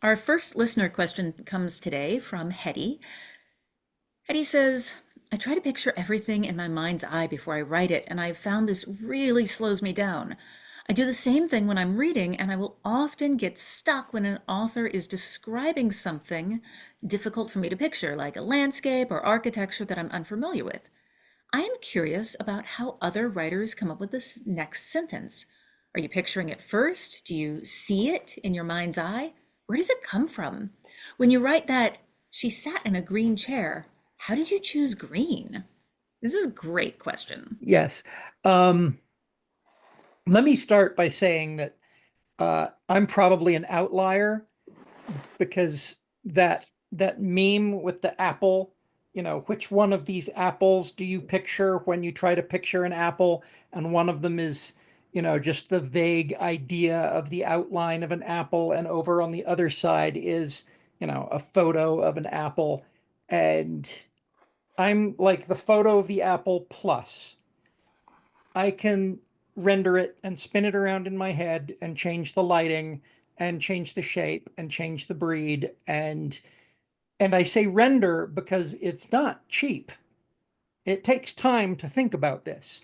Our first listener question comes today from Hetty. Hetty says, I try to picture everything in my mind's eye before I write it, and I've found this really slows me down. I do the same thing when I'm reading, and I will often get stuck when an author is describing something difficult for me to picture, like a landscape or architecture that I'm unfamiliar with. I am curious about how other writers come up with this next sentence. Are you picturing it first? Do you see it in your mind's eye? Where does it come from? When you write that she sat in a green chair, how did you choose green? This is a great question. Yes. Um, Let me start by saying that I'm probably an outlier because that meme with the apple, which one of these apples do you picture when you try to picture an apple? And one of them is, just the vague idea of the outline of an apple, and over on the other side is, a photo of an apple. And I'm like the photo of the apple plus. I can render it and spin it around in my head and change the lighting and change the shape and change the breed, and I say render because it's not cheap. It takes time to think about this.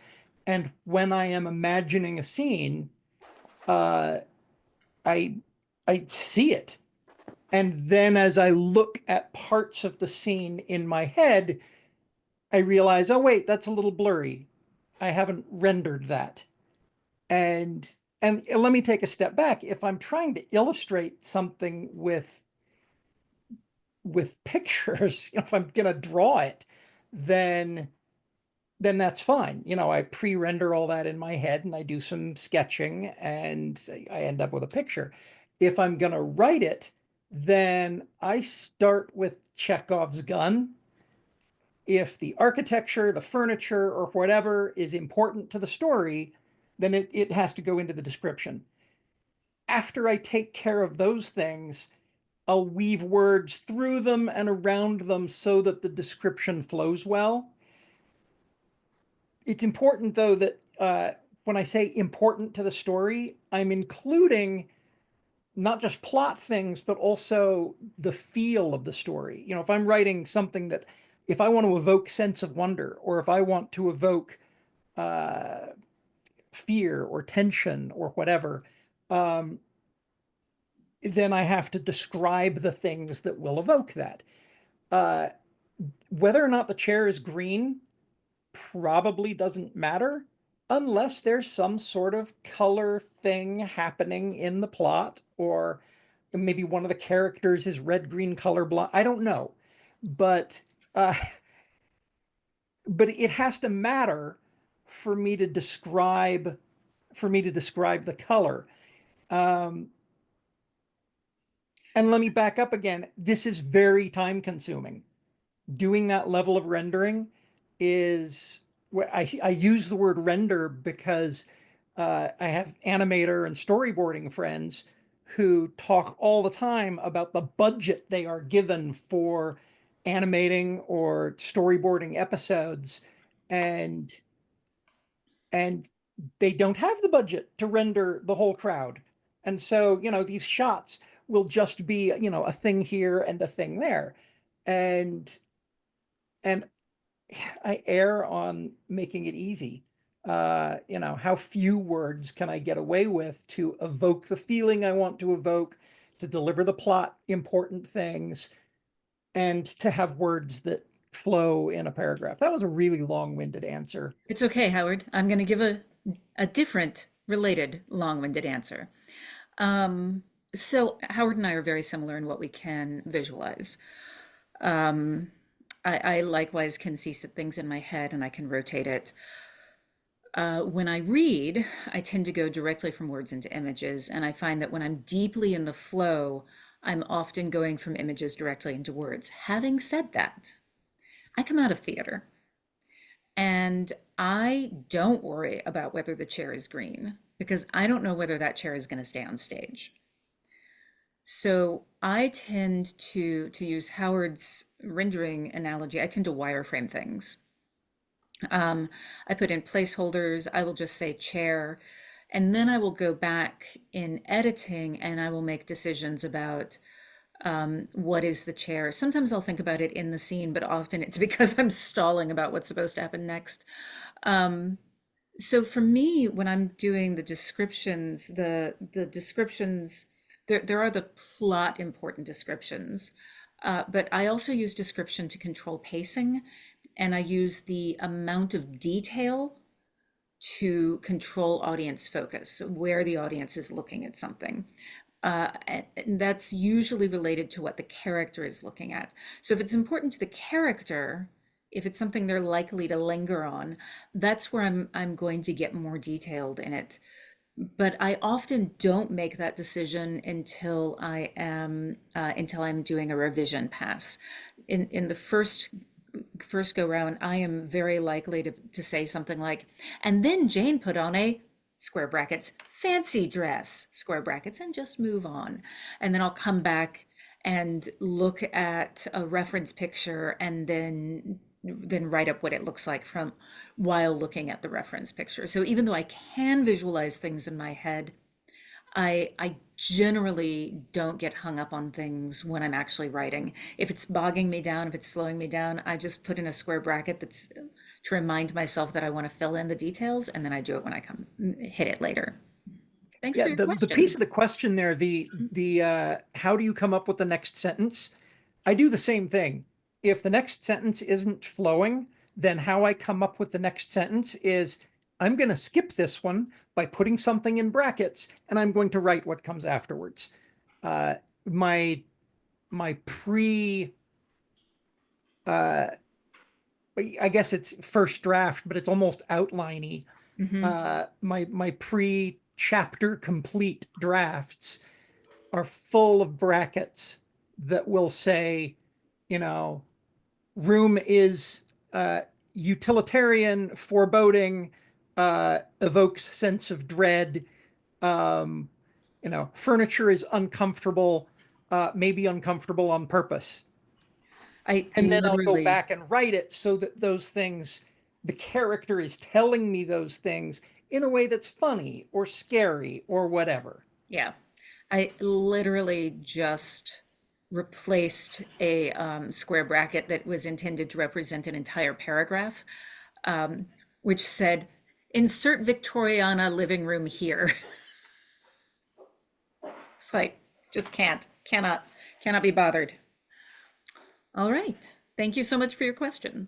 And when I am imagining a scene, uh I I see it. And then as I look at parts of the scene in my head, I realize, oh wait, that's a little blurry. I haven't rendered that. And let me take a step back. If I'm trying to illustrate something with pictures, if I'm going to draw it, then that's fine. I pre-render all that in my head and I do some sketching and I end up with a picture. If I'm going to write it, then I start with Chekhov's gun. If the architecture, the furniture, or whatever is important to the story, then it has to go into the description. After I take care of those things, I'll weave words through them and around them so that the description flows well. It's important, though, that when I say important to the story, I'm including not just plot things, but also the feel of the story. If I'm writing something that, if I want to evoke sense of wonder, or if I want to evoke uh, fear or tension or whatever, um, then I have to describe the things that will evoke that. Uh, Whether or not the chair is green probably doesn't matter unless there's some sort of color thing happening in the plot, or maybe one of the characters is red, green, colorblind. I don't know, but uh, but it has to matter for me to describe the color. Um, and let me back up again. This is very time consuming. Doing that level of rendering is, I use the word render because I have animator and storyboarding friends who talk all the time about the budget they are given for animating or storyboarding episodes, and and they don't have the budget to render the whole crowd. And so, these shots will just be, a thing here and a thing there. And and I err on making it easy. How few words can I get away with to evoke the feeling I want to evoke, to deliver the plot important things, and to have words that flow in a paragraph. That was a really long-winded answer. It's okay, Howard. I'm going to give a different, related, long-winded answer. Um, so Howard and I are very similar in what we can visualize. Um, I likewise can see things in my head and I can rotate it. When I read, I tend to go directly from words into images, and I find that when I'm deeply in the flow, I'm often going from images directly into words. Having said that, I come out of theater and I don't worry about whether the chair is green because I don't know whether that chair is going to stay on stage. So I tend to use Howard's rendering analogy. I tend to wireframe things. Um, I put in placeholders. I will just say chair, and then I will go back in editing and I will make decisions about. What is the chair? Sometimes I'll think about it in the scene, but often it's because I'm stalling about what's supposed to happen next. Um, so for me, when I'm doing the descriptions, the descriptions, there are the plot important descriptions, but I also use description to control pacing, and I use the amount of detail to control audience focus, where the audience is looking at something. And that's usually related to what the character is looking at. So if it's important to the character, if it's something they're likely to linger on, that's where I'm going to get more detailed in it. But I often don't make that decision until I'm doing a revision pass. In the first go round, I am very likely to say something like, and then Jane put on a square brackets fancy dress square brackets and just move on. And then I'll come back and look at a reference picture and then write up what it looks like from while looking at the reference picture. So even though I can visualize things in my head, I generally don't get hung up on things when I'm actually writing. If it's bogging me down, if it's slowing me down, I just put in a square bracket that's to remind myself that I want to fill in the details, and then I do it when I come hit it later. Thanks Yeah, for your the piece question. of the question there, the how do you come up with the next sentence? I do the same thing. If the next sentence isn't flowing, then how I come up with the next sentence is I'm going to skip this one by putting something in brackets, and I'm going to write what comes afterwards. Uh, my my pre I guess it's first draft, but it's almost outliney. Hmm. My pre chapter complete drafts are full of brackets that will say, you know, room is utilitarian, foreboding, evokes sense of dread. Um, furniture is uncomfortable, maybe uncomfortable on purpose. I And then I'll go literally, back and write it so that those things, the character is telling me those things in a way that's funny or scary or whatever. yeah, I literally just replaced a square bracket that was intended to represent an entire paragraph, um, which said, insert Victoriana living room here. It's like, just cannot be bothered. All right. Thank you so much for your question.